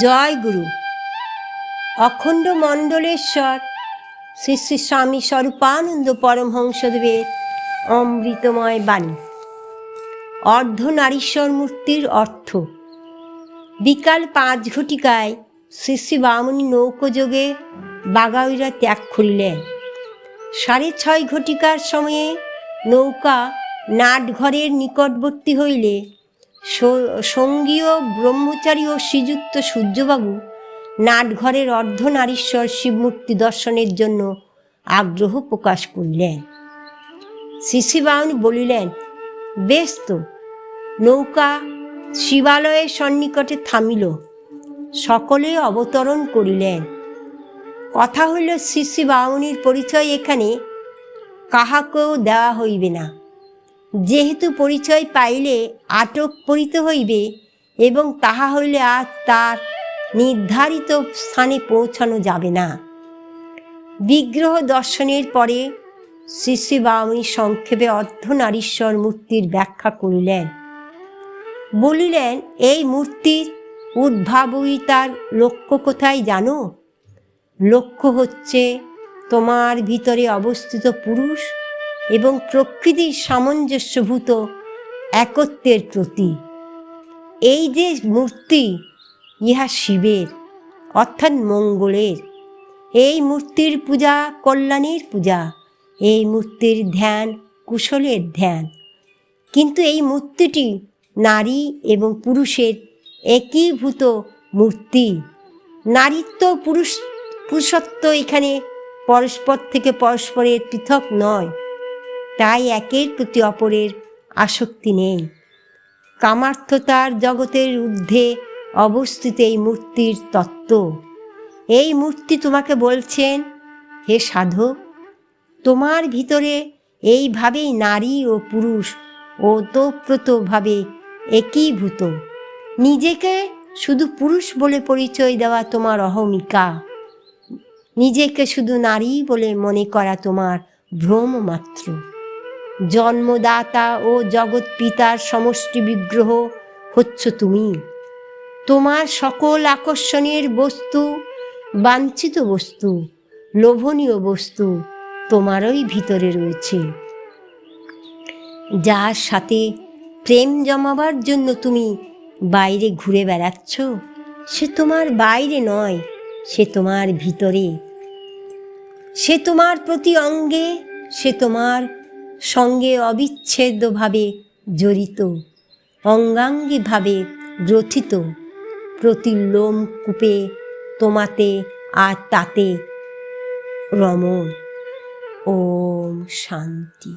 জয় গুরু। অখণ্ড মণ্ডলেশ্বর শ্রী শ্রী স্বামী স্বরূপানন্দ পরমহংসদেবের অমৃতময় বাণী। অর্ধনারীশ্বর মূর্তির অর্থ। বিকাল 5 ঘটিকায় শ্রী শ্রী বামুনি নৌকোযোগে বাগাইরা ত্যাগ করিলেন। 6:30 ঘটিকার সময়ে নৌকা নাটঘরের নিকটবর্তী হইলে সঙ্গীয় ব্রহ্মচারী ও শ্রীযুক্ত সূর্যবাবু নাটঘরের অর্ধনারীশ্বর শিবমূর্তি দর্শনের জন্য আগ্রহ প্রকাশ করিলেন। শ্রী শ্রী বামুনি বলিলেন, বেশ তো। নৌকা শিবালয়ের সন্নিকটে থামিল। সকলে অবতরণ করিলেন। কথা হইল, শ্রী শ্রী বামুনির পরিচয় এখানে কাহাকেও দেওয়া হইবে না, যেহেতু পরিচয় পাইলে আটক করিতে হইবে এবং তাহা হইলে আজ তার নির্ধারিত স্থানে পৌঁছানো যাবে না। বিগ্রহ দর্শনের পরে শ্রী শ্রী বামুনি সংক্ষেপে অর্ধনারীশ্বর মূর্তির ব্যাখ্যা করিলেন। বলিলেন, এই মূর্তির উদ্ভাবয়িতার লক্ষ্য কোথায় জানো? লক্ষ্য হচ্ছে তোমার ভিতরে অবস্থিত পুরুষ এবং প্রকৃতির সামঞ্জস্যভূত একত্বের প্রতি। এই যে মূর্তি, ইহা শিবের অর্থাৎ মঙ্গলের। এই মূর্তির পূজা কল্যাণের পূজা, এই মূর্তির ধ্যান কুশলের ধ্যান। কিন্তু এই মূর্তিটি নারী এবং পুরুষের একীভূত মূর্তি। নারীত্ব পুরুষত্ব এখানে পরস্পর থেকে পরস্পরের পৃথক নয়, তাই একের প্রতি অপরের আসক্তি নেই। কামার্থতার জগতের ঊর্ধ্বে অবস্থিত এই মূর্তির তত্ত্ব। এই মূর্তি তোমাকে বলছেন, হে সাধক, তোমার ভিতরে এইভাবেই নারী ও পুরুষ ওতপ্রোতভাবে একীভূত। নিজেকে শুধু পুরুষ বলে পরিচয় দেওয়া তোমার অহমিকা, নিজেকে শুধু নারী বলে মনে করা তোমার ভ্রম মাত্র। জন্মদাতা ও জগৎ পিতার সমষ্টি বিগ্রহ হচ্ছ তুমি। তোমার সকল আকর্ষণের বস্তু, বাঞ্ছিত বস্তু, লোভনীয় বস্তু তোমারই ভিতরে রয়েছে। যার সাথে প্রেম জমাবার জন্য তুমি বাইরে ঘুরে বেড়াচ্ছ, সে তোমার বাইরে নয়, সে তোমার ভিতরে। সে তোমার প্রতি অঙ্গে, সে তোমার সঙ্গে অবিচ্ছেদ্যভাবে জড়িত, অঙ্গাঙ্গিভাবে গ্রথিত। প্রতি লোমকূপে তোমাতে আর তাতে রমণ। ওম শান্তি।